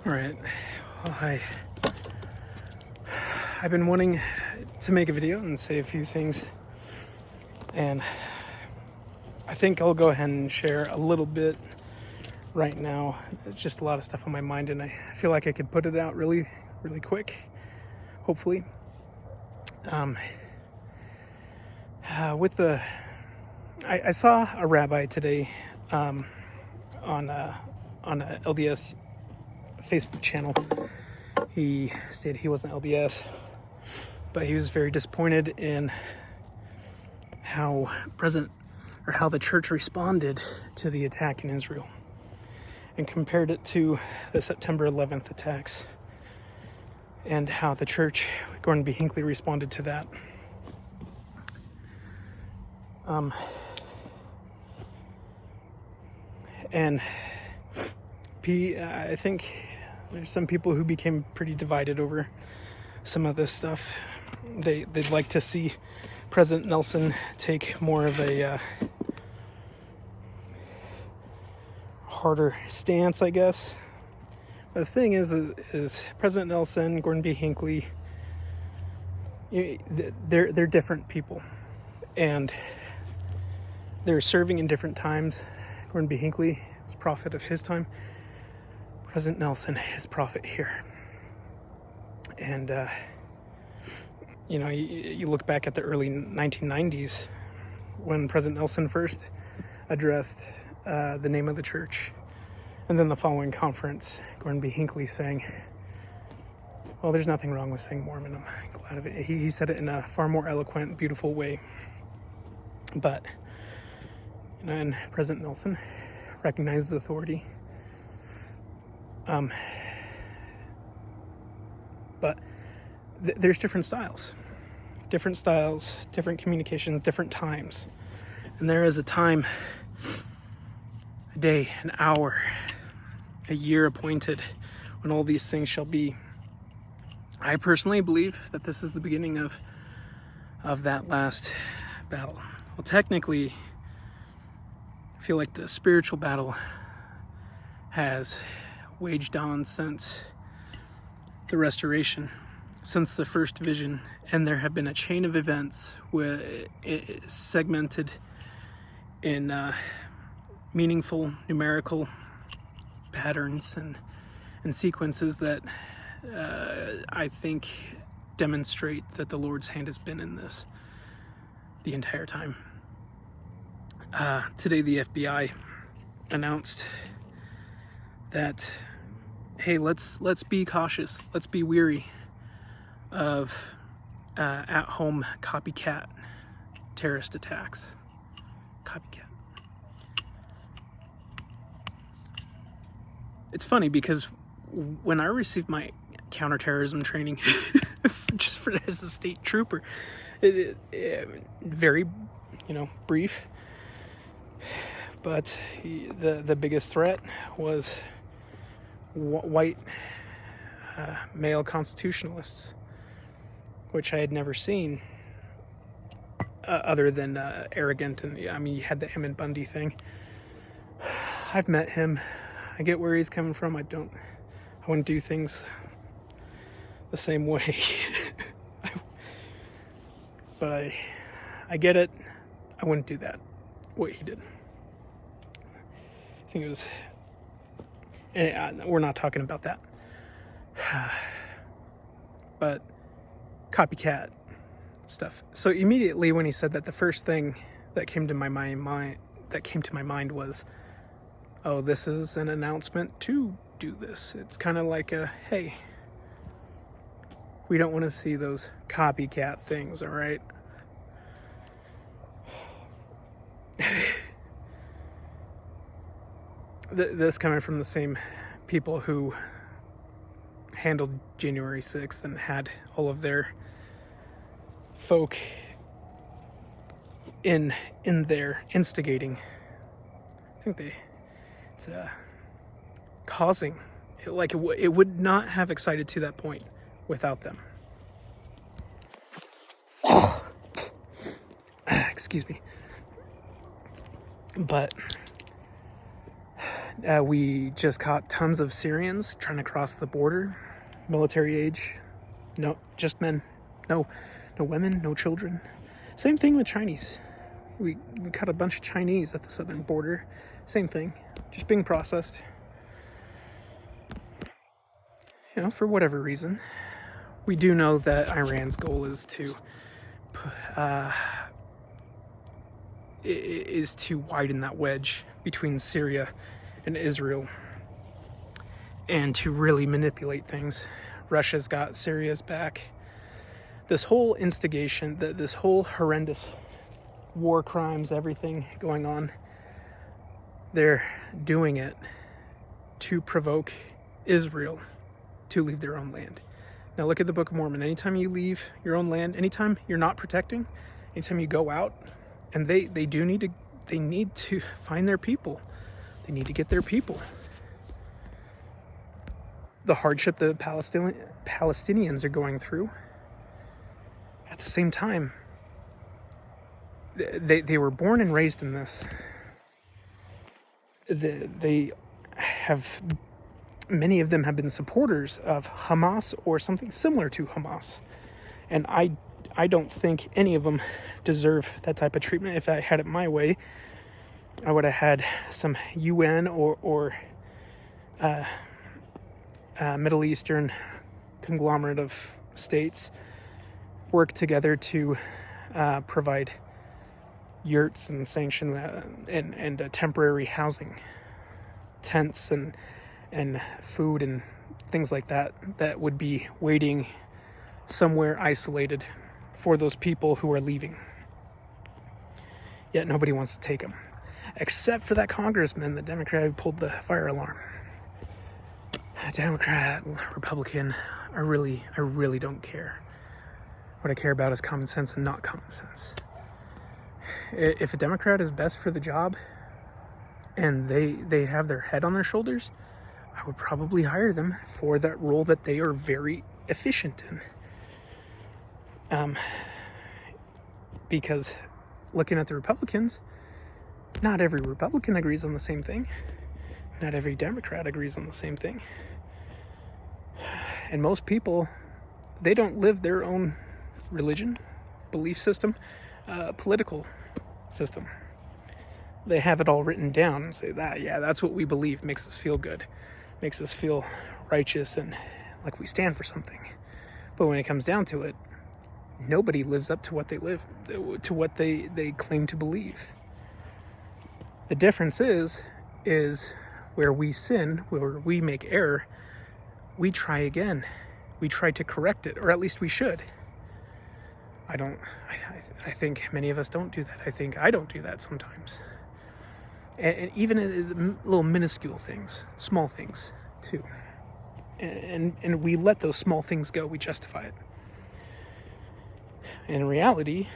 All right. Well, I've been wanting to make a video and say a few things, and I think I'll go ahead and share a little bit right now. It's just a lot of stuff on my mind, and I feel like I could put it out really, really quick, hopefully. I saw a rabbi today on a LDS Facebook channel. He stated he wasn't LDS, but he was very disappointed in how the church responded to the attack in Israel, and compared it to the September 11th attacks and how the church, Gordon B. Hinckley, responded to that. And I think there's some people who became pretty divided over some of this stuff. They'd like to see President Nelson take more of a harder stance, I guess. But the thing is President Nelson, Gordon B. Hinckley, they're different people, and they're serving in different times. Gordon B. Hinckley was prophet of his time. President Nelson is prophet here. And, you look back at the early 1990s when President Nelson first addressed the name of the church. And then the following conference, Gordon B. Hinckley saying, well, there's nothing wrong with saying Mormon. I'm glad of it. He said it in a far more eloquent, beautiful way. But, and President Nelson recognizes authority. But there's different styles, different communications, different times. And there is a time, a day, an hour, a year appointed when all these things shall be. I personally believe that this is the beginning of that last battle. Well, technically, I feel like the spiritual battle has waged on since the restoration, since the first vision, and there have been a chain of events where it is segmented in meaningful numerical patterns and sequences that I think demonstrate that the Lord's hand has been in this the entire time. Today the FBI announced that, hey, let's be cautious, let's be weary of at-home copycat terrorist attacks. Copycat. It's funny because when I received my counterterrorism training, just as a state trooper, it very, brief, but the biggest threat was white male constitutionalists, which I had never seen other than arrogant. And you had the Emmett Bundy thing. I've met him. I get where he's coming from. I wouldn't do things the same way. But I get it. I wouldn't do that, what he did. I think it was, we're not talking about that. But copycat stuff. So immediately when he said that, the first thing that came to my mind was, oh, this is an announcement to do this. It's kind of like a, hey, we don't want to see those copycat things, all right? This coming from the same people who handled January 6th and had all of their folk in there instigating. I think it's causing it, like it would not have excited to that point without them. Excuse me. But We just caught tons of Syrians trying to cross the border, military age. No, just men. No women, no children. Same thing with Chinese. We caught a bunch of Chinese at the southern border. Same thing, just being processed. For whatever reason. We do know that Iran's goal is to widen that wedge between Syria and Israel and to really manipulate things. Russia's got Syria's back. This whole instigation, this whole horrendous war crimes, everything going on, they're doing it to provoke Israel to leave their own land. Now look at the Book of Mormon. Anytime you leave your own land, anytime you're not protecting, anytime you go out, and they need to find their people. They need to get their people. The hardship the Palestinians are going through. At the same time, they were born and raised in this. Many of them have been supporters of Hamas or something similar to Hamas. And I don't think any of them deserve that type of treatment. If I had it my way, I would have had some UN or Middle Eastern conglomerate of states work together to provide yurts and sanction and temporary housing, tents and food and things like that would be waiting somewhere isolated for those people who are leaving. Yet nobody wants to take them, except for that congressman, the Democrat who pulled the fire alarm. Democrat, Republican, I really don't care. What I care about is common sense and not common sense. If a Democrat is best for the job and they have their head on their shoulders, I would probably hire them for that role that they are very efficient in. Because looking at the Republicans, not every Republican agrees on the same thing. Not every Democrat agrees on the same thing. And most people, they don't live their own religion, belief system, political system. They have it all written down and say that's what we believe, makes us feel good, makes us feel righteous and like we stand for something. But when it comes down to it, nobody lives up to what they claim to believe. The difference is where we sin, where we make error, we try again. We try to correct it, or at least we should. I think many of us don't do that. I think I don't do that sometimes. And even in little minuscule things, small things too. And we let those small things go. We justify it. And in reality,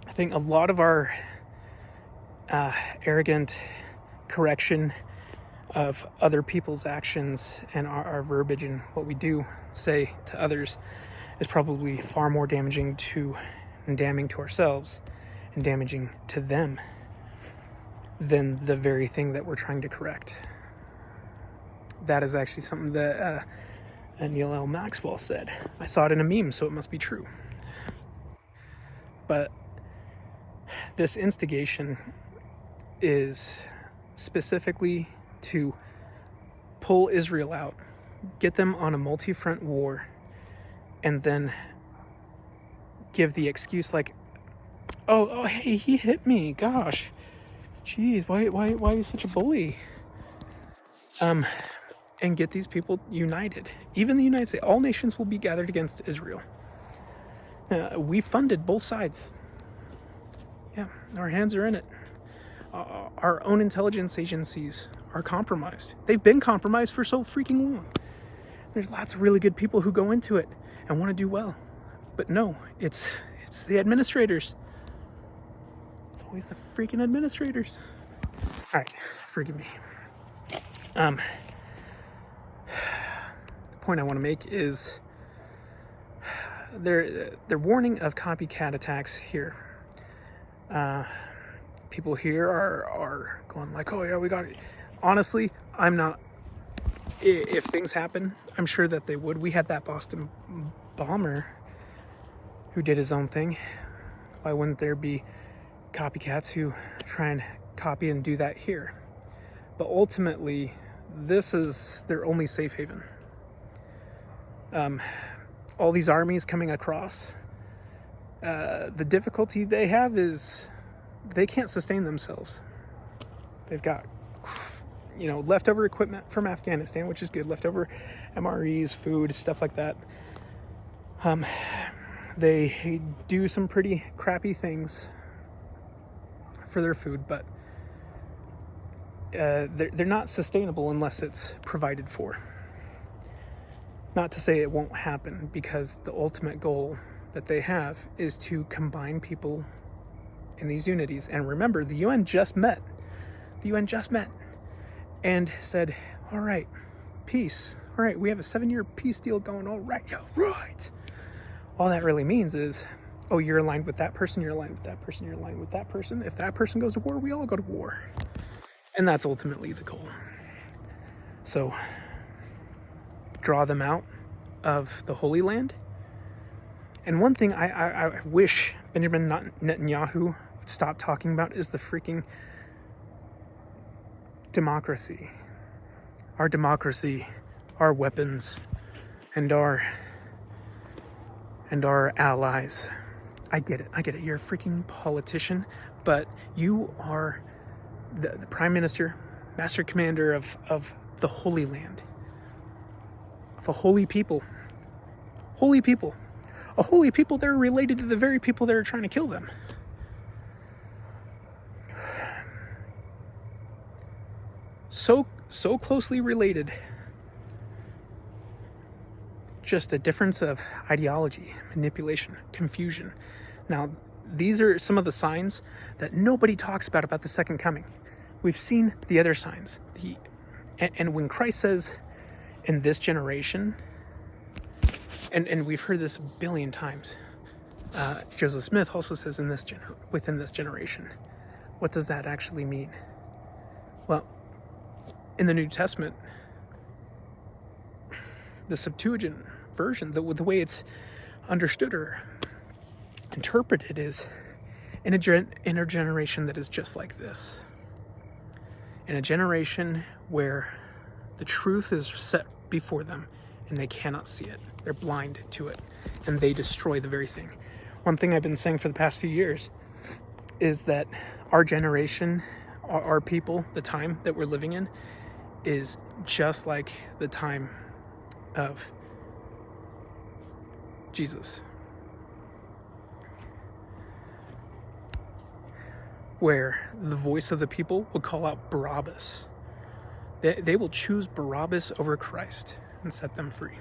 I think a lot of our arrogant correction of other people's actions and our verbiage and what we do say to others is probably far more damaging and damning to ourselves and damaging to them than the very thing that we're trying to correct. That is actually something that Neil L. Maxwell said. I saw it in a meme, so it must be true. But this instigation is specifically to pull Israel out, get them on a multi-front war, and then give the excuse like, oh, hey, he hit me, gosh, jeez, why are you such a bully? And get these people united. Even the United States, all nations will be gathered against Israel. We funded both sides. Yeah, our hands are in it. Our own intelligence agencies are compromised. They've been compromised for so freaking long. There's lots of really good people who go into it and want to do well. But no, it's the administrators. It's always the freaking administrators. All right, forgive me. The point I want to make is they're warning of copycat attacks here. People here are going like, oh yeah, we got it. honestly, I'm not. If things happen, I'm sure that they would. We had that Boston bomber who did his own thing. Why wouldn't there be copycats who try and copy and do that here? But ultimately, this is their only safe haven. All these armies coming across, the difficulty they have is they can't sustain themselves. They've got, leftover equipment from Afghanistan, which is good, leftover MREs, food, stuff like that. They do some pretty crappy things for their food, but they're not sustainable unless it's provided for. Not to say it won't happen, because the ultimate goal that they have is to combine people in these unities. And remember, the UN just met. The UN just met and said, all right, peace. All right, we have a 7-year peace deal going. All right, yeah, right. All that really means is, oh, you're aligned with that person, you're aligned with that person, you're aligned with that person. If that person goes to war, we all go to war. And that's ultimately the goal. So, draw them out of the Holy Land. And one thing I wish Benjamin Netanyahu would stop talking about is the freaking democracy. Our democracy, our weapons, and our allies. I get it. You're a freaking politician, but you are the prime minister, master commander of the Holy Land. Of a holy people. Holy people. A holy people that are related to the very people that are trying to kill them. So closely related. Just a difference of ideology, manipulation, confusion. Now, these are some of the signs that nobody talks about the second coming. We've seen the other signs. And when Christ says, in this generation, and we've heard this a billion times, Joseph Smith also says within this generation. What does that actually mean? Well, in the New Testament, the Septuagint version, the way it's understood or interpreted is in a generation that is just like this. In a generation where the truth is set before them and they cannot see it. They're blind to it, and they destroy the very thing. One thing I've been saying for the past few years is that our generation, our people, the time that we're living in, is just like the time of Jesus, where the voice of the people would call out Barabbas. They will choose Barabbas over Christ and set them free.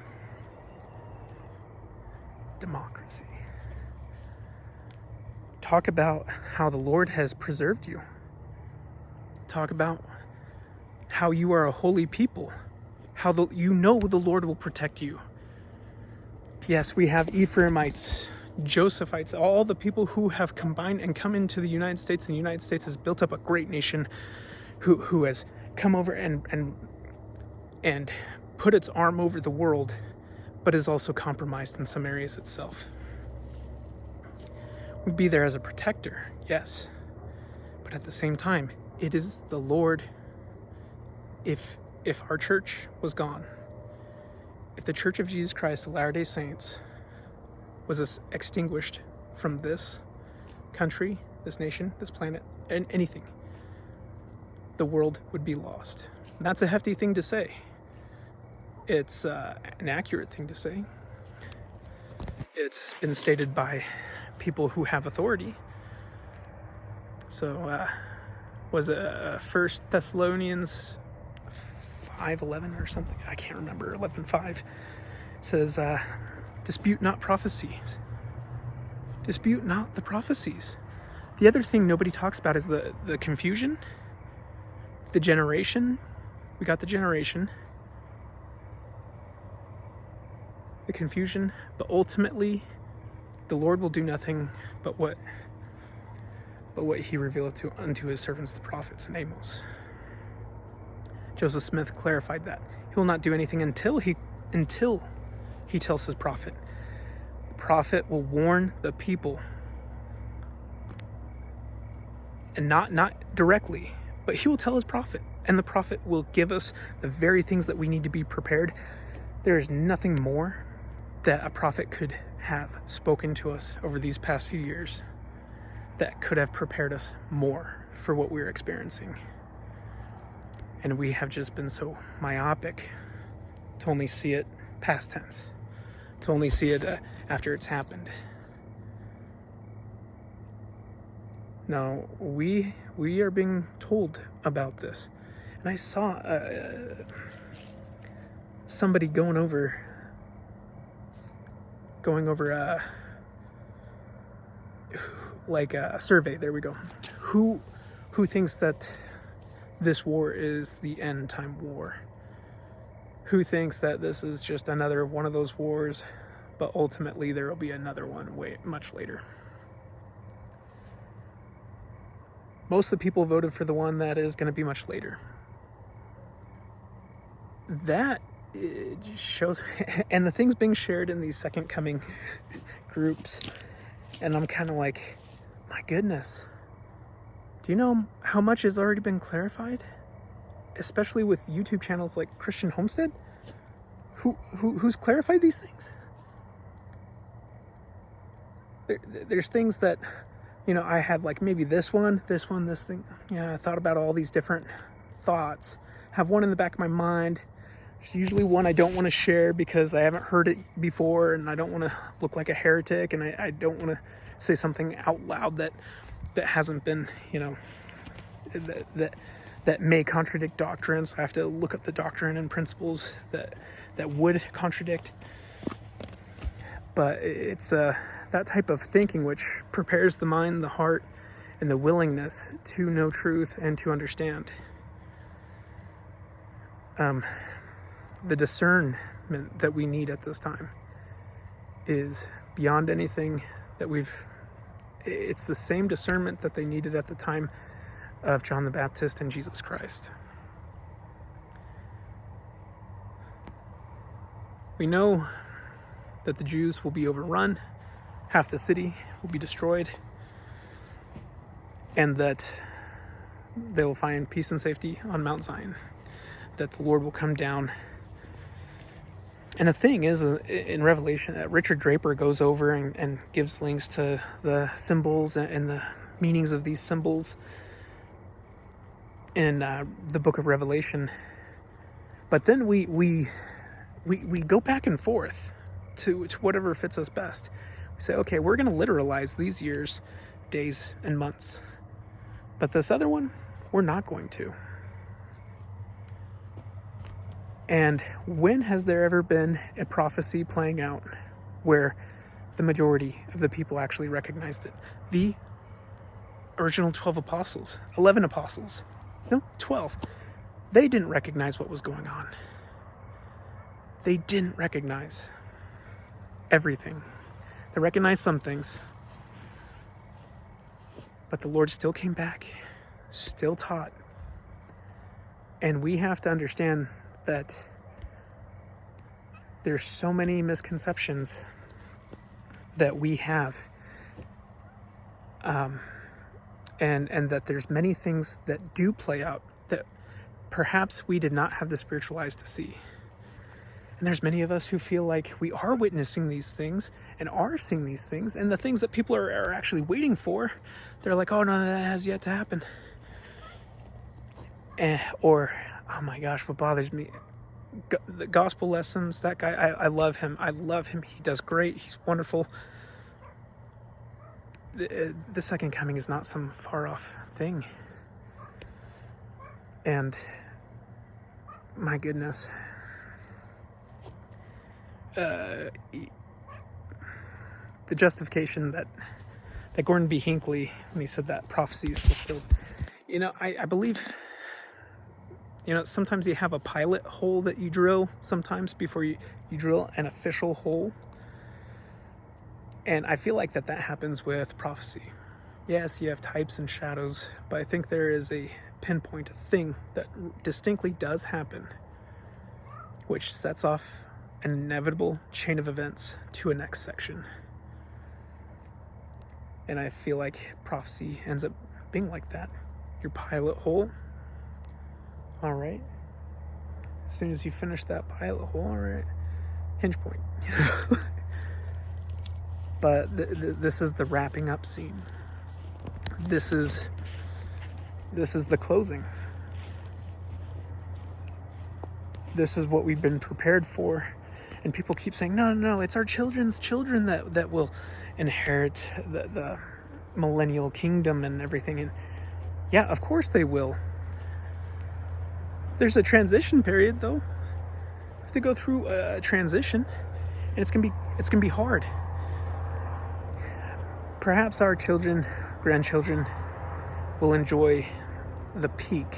Democracy. Talk about how the Lord has preserved you. Talk about how you are a holy people. How the Lord will protect you. Yes, we have Ephraimites, Josephites, all the people who have combined and come into the United States. And the United States has built up a great nation who has come over and put its arm over the world, but is also compromised in some areas itself. We'd be there as a protector, yes, but at the same time, it is the Lord. If our church was gone, if the Church of Jesus Christ of Latter-day Saints was extinguished from this country, this nation, this planet, and anything, the world would be lost. And that's a hefty thing to say. It's an accurate thing to say. It's been stated by people who have authority. So, was it 1 Thessalonians 5:11 or something? I can't remember. 11:5 says, dispute not prophecies. Dispute not the prophecies. The other thing nobody talks about is the confusion, the generation. We got the generation, the confusion, but ultimately the Lord will do nothing but what he revealed unto his servants the prophets in Amos. Joseph Smith clarified that. He will not do anything until he tells his prophet. The prophet will warn the people. And not directly, but he will tell his prophet. And the prophet will give us the very things that we need to be prepared. There is nothing more that a prophet could have spoken to us over these past few years that could have prepared us more for what we're experiencing. And we have just been so myopic to only see it past tense, to only see it after it's happened. No, we are being told about this. And I saw somebody going over like a survey. There we go. Who thinks that this war is the end time war? Who thinks that this is just another one of those wars, but ultimately there will be another one much later? Most of the people voted for the one that is going to be much later. That shows, and the things being shared in these second coming groups, and I'm kind of like, my goodness, do you know how much has already been clarified? Especially with YouTube channels like Christian Homestead, who's clarified these things. There's things that, I had like maybe this thing. I thought about all these different thoughts. Have one in the back of my mind. There's usually one I don't want to share because I haven't heard it before, and I don't want to look like a heretic, and I don't want to say something out loud that hasn't been, that may contradict doctrine. So I have to look up the doctrine and principles that would contradict. But it's that type of thinking which prepares the mind, the heart, and the willingness to know truth and to understand. The discernment that we need at this time is beyond anything that it's the same discernment that they needed at the time of John the Baptist and Jesus Christ. We know that the Jews will be overrun, half the city will be destroyed, and that they will find peace and safety on Mount Zion, that the Lord will come down. And the thing is, in Revelation, Richard Draper goes over and gives links to the symbols and the meanings of these symbols in the book of Revelation. But then we go back and forth to whatever fits us best. We say, okay, we're going to literalize these years, days, and months. But this other one, we're not going to. And when has there ever been a prophecy playing out where the majority of the people actually recognized it? The original 12 apostles, 11 apostles, 12. They didn't recognize what was going on. They didn't recognize everything. They recognized some things. But the Lord still came back, still taught. And we have to understand that there's so many misconceptions that we have, and that there's many things that do play out that perhaps we did not have the spiritual eyes to see. And there's many of us who feel like we are witnessing these things and are seeing these things, and the things that people are actually waiting for, they're like, oh no, that has yet to happen. Or, oh my gosh, what bothers me, the gospel lessons, that guy, I love him. He does great. He's wonderful. The second coming is not some far off thing. And my goodness, the justification that Gordon B. Hinckley, when he said that prophecy is fulfilled, I believe, sometimes you have a pilot hole that you drill sometimes before you drill an official hole. And I feel like that happens with prophecy. Yes, you have types and shadows, but I think there is a pinpoint a thing that distinctly does happen, which sets off an inevitable chain of events to a next section. And I feel like prophecy ends up being like that. Your pilot hole, all right. As soon as you finish that pilot hole, all right, hinge point. But this is the wrapping up scene. This is the closing. This is what we've been prepared for. And people keep saying, no, it's our children's children that will inherit the millennial kingdom and everything. And yeah, of course they will. There's a transition period, though. You have to go through a transition, and it's gonna be hard. Perhaps our children, grandchildren, will enjoy the peak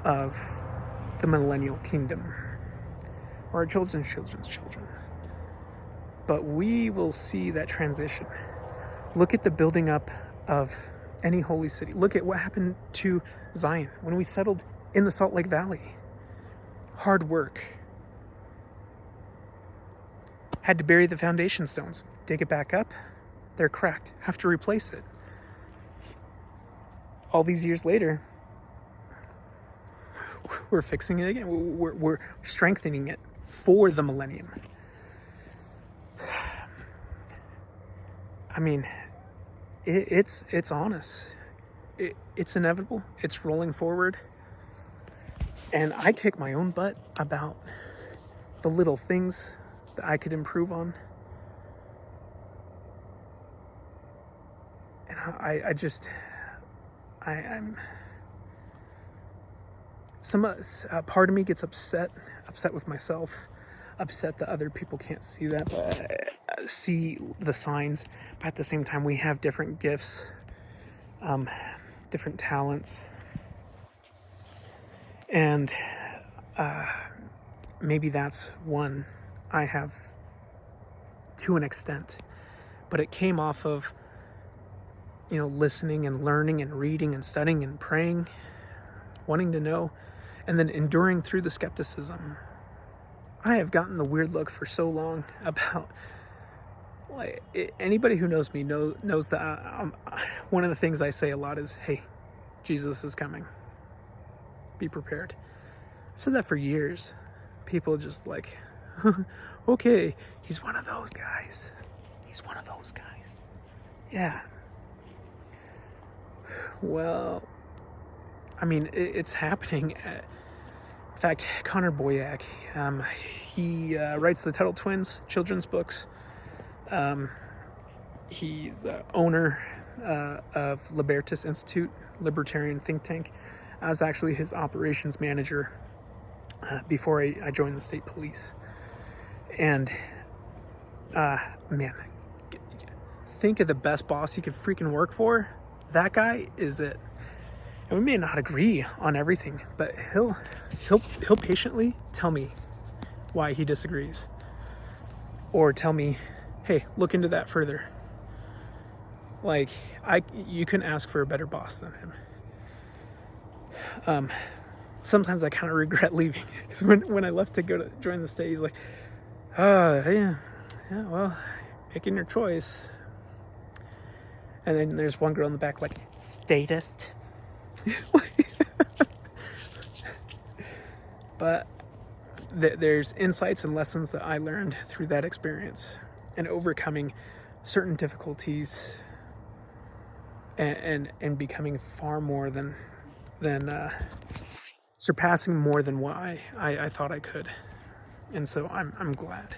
of the millennial kingdom, or our children's children. But we will see that transition. Look at the building up of any holy city. Look at what happened to Zion when we settled in the Salt Lake Valley. Hard work. Had to bury the foundation stones. Dig it back up. They're cracked. Have to replace it. All these years later, we're fixing it again. We're strengthening it for the millennium. I mean, it's on us. It's inevitable. It's rolling forward. And I kick my own butt about the little things that I could improve on. And I'm part of me gets upset with myself, upset that other people can't see that, but see the signs. But at the same time, we have different gifts, different talents, and maybe that's one I have to an extent, but it came off of listening and learning and reading and studying and praying, wanting to know, and then enduring through the skepticism. I have gotten the weird look for so long about, like, anybody who knows me knows that one of the things I say a lot is, hey, Jesus is coming. Be prepared. I've said that for years. People just like, okay, he's one of those guys. He's one of those guys. Yeah. Well, I mean, it's happening. In fact, Connor Boyack, he writes the Tuttle Twins children's books. He's the owner of Libertas Institute, libertarian think tank. I was actually his operations manager before I joined the state police. And man, think of the best boss you could freaking work for. That guy is it. And we may not agree on everything, but he'll patiently tell me why he disagrees, or tell me, hey, look into that further. Like, you couldn't ask for a better boss than him. Sometimes I kind of regret leaving. Because when I left to go to join the state, he's like, yeah, well, making your choice. And then there's one girl in the back like, statist. But there's insights and lessons that I learned through that experience, and overcoming certain difficulties, and becoming far more than surpassing more than what I thought I could. And so I'm glad,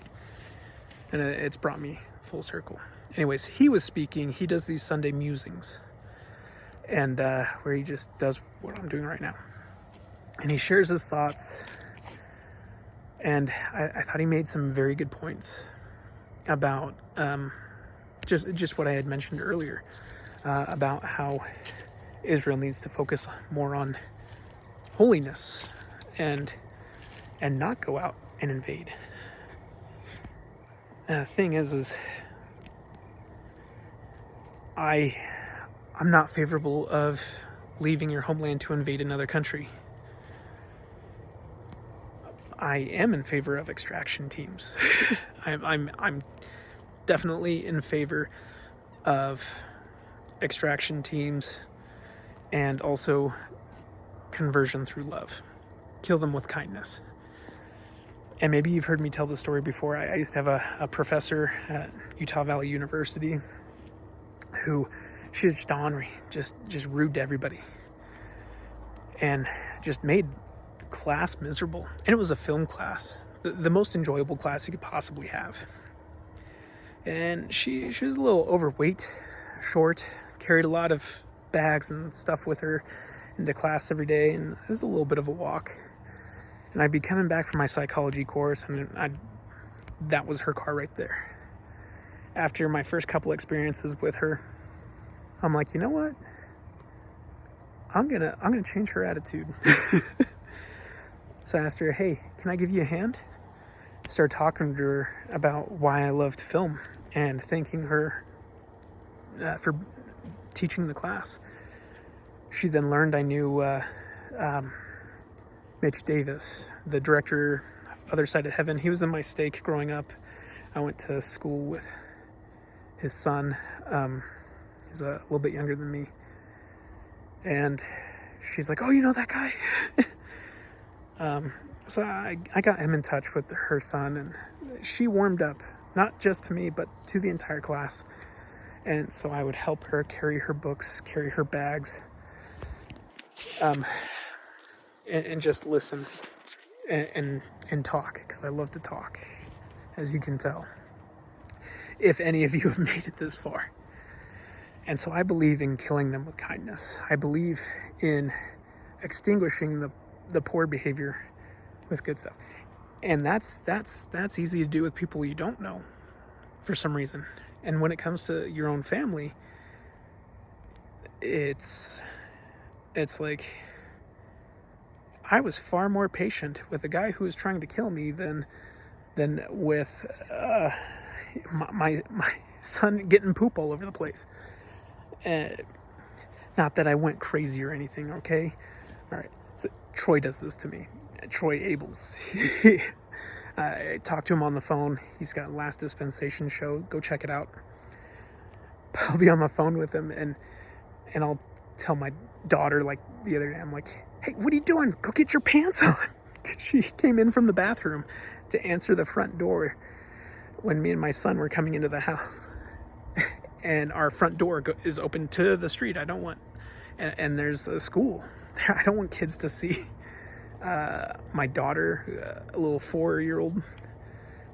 and it's brought me full circle. Anyways, he was speaking. He does these Sunday musings, and where he just does what I'm doing right now, and he shares his thoughts. And I thought he made some very good points about just what I had mentioned earlier, about how Israel needs to focus more on holiness and not go out and invade. The thing is I I'm not favorable of leaving your homeland to invade another country. I am in favor of extraction teams. I'm definitely in favor of extraction teams and also conversion through love. Kill them with kindness. And maybe you've heard me tell this story before. I used to have a professor at Utah Valley University who, she was just ornery, just rude to everybody, and just made class miserable. And it was a film class, the most enjoyable class you could possibly have. And she was a little overweight, short, carried a lot of bags and stuff with her into class every day, and it was a little bit of a walk. And I'd be coming back from my psychology course, and that was her car right there. After my first couple experiences with her, I'm like, you know what? I'm gonna change her attitude. So I asked her, hey, can I give you a hand? Started talking to her about why I loved film and thanking her for teaching the class. She then learned I knew Mitch Davis, the director of Other Side of Heaven. He was in my stake growing up. I went to school with his son. He's a little bit younger than me. And she's like, oh, you know that guy? So I got him in touch with her son, and she warmed up, not just to me, but to the entire class. And so I would help her carry her books, carry her bags, and just listen and talk, because I love to talk, as you can tell, if any of you have made it this far. And so I believe in killing them with kindness. I believe in extinguishing the poor behavior with good stuff. And that's easy to do with people you don't know for some reason. And when it comes to your own family, it's like, I was far more patient with a guy who was trying to kill me than with my son getting poop all over the place. Not that I went crazy or anything, okay? All right. So Troy does this to me. Troy Amos. I talked to him on the phone. He's got a Last Dispensation show. Go check it out. I'll be on the phone with him, and I'll tell my daughter, like the other day, I'm like, hey, what are you doing? Go get your pants on. She came in from the bathroom to answer the front door when me and my son were coming into the house. And our front door is open to the street. I don't want, and there's a school. I don't want kids to see my daughter, a little 4-year-old,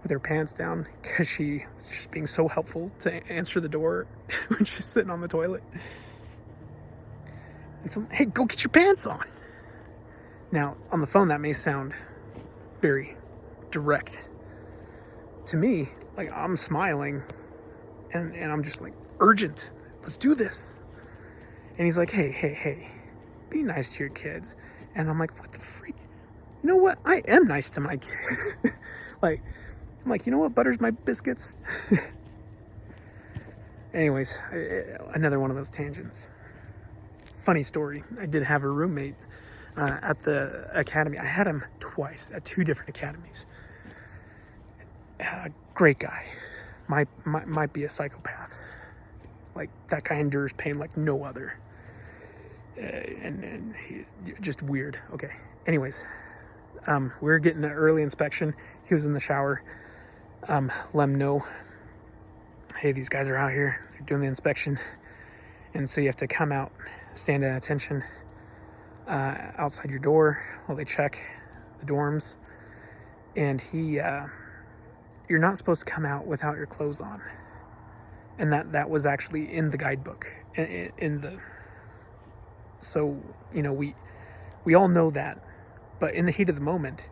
with her pants down, because she was just being so helpful to answer the door when she's sitting on the toilet. And so, hey, go get your pants on. Now, on the phone, that may sound very direct. To me, like, I'm smiling, and I'm just like, urgent. Let's do this. And he's like, hey, be nice to your kids. And I'm like, what the freak? You know what? I am nice to my kids. I'm like, you know what butters my biscuits? Anyways, another one of those tangents. Funny story. I did have a roommate at the academy. I had him twice at 2 different academies. Great guy. Might be a psychopath. Like, that guy endures pain like no other. And he, just weird. Okay. Anyways, we were getting an early inspection. He was in the shower. Let him know, hey, these guys are out here. They're doing the inspection. And so you have to come out, stand at attention outside your door while they check the dorms. And you're not supposed to come out without your clothes on. And that was actually in the guidebook. So, you know, we all know that. But in the heat of the moment,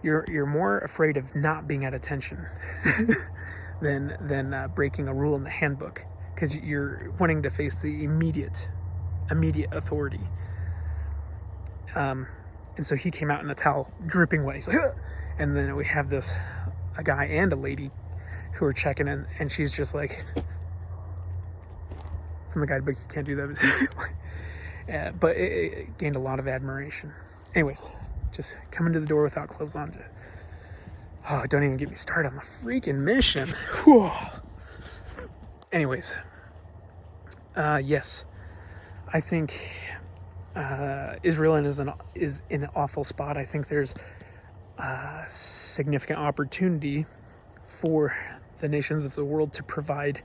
you're more afraid of not being at attention than breaking a rule in the handbook, because you're wanting to face the immediate authority. And so he came out in a towel, dripping wet. He's like, ugh! And then we have a guy and a lady who are checking in, and she's just like, It's in the guidebook, you can't do that. But it gained a lot of admiration. Anyways, just coming to the door without clothes on. Oh, don't even get me started on the freaking mission. Whew. Anyways, yes, I think Israel is in an awful spot. I think there's a significant opportunity for the nations of the world to provide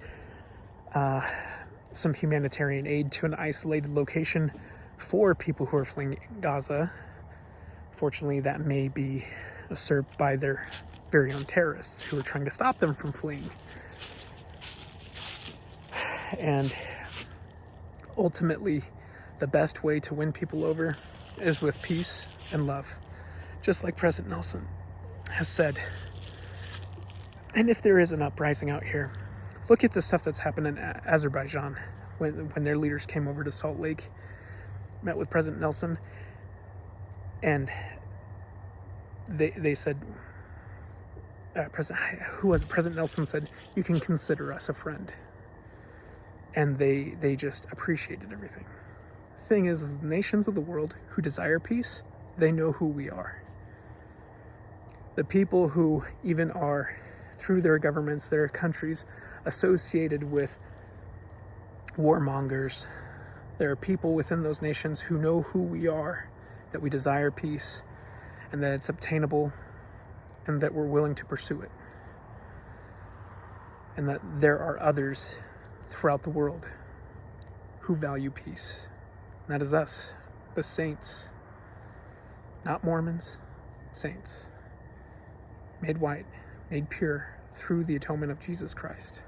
some humanitarian aid to an isolated location for people who are fleeing Gaza. Fortunately, that may be usurped by their very own terrorists who are trying to stop them from fleeing. And ultimately, the best way to win people over is with peace and love, just like President Nelson has said. And if there is an uprising out here, look at the stuff that's happened in Azerbaijan when their leaders came over to Salt Lake, met with President Nelson, and they said, President Nelson said, "You can consider us a friend." And they just appreciated everything. The thing is the nations of the world who desire peace, they know who we are. The people who even are, through their governments, their countries, associated with warmongers, there are people within those nations who know who we are, that we desire peace, and that it's obtainable, and that we're willing to pursue it. And that there are others throughout the world who value peace. And that is us, the saints. Not Mormons, saints. Made white, made pure through the atonement of Jesus Christ.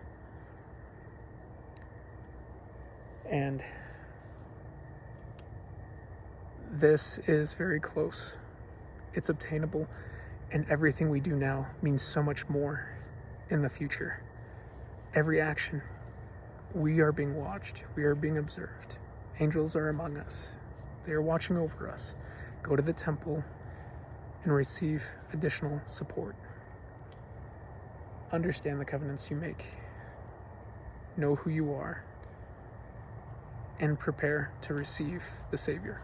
And this is very close. It's obtainable. And everything we do now means so much more in the future. Every action, we are being watched. We are being observed. Angels are among us. They are watching over us. Go to the temple and receive additional support. Understand the covenants you make. Know who you are. And prepare to receive the Savior.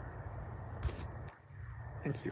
Thank you.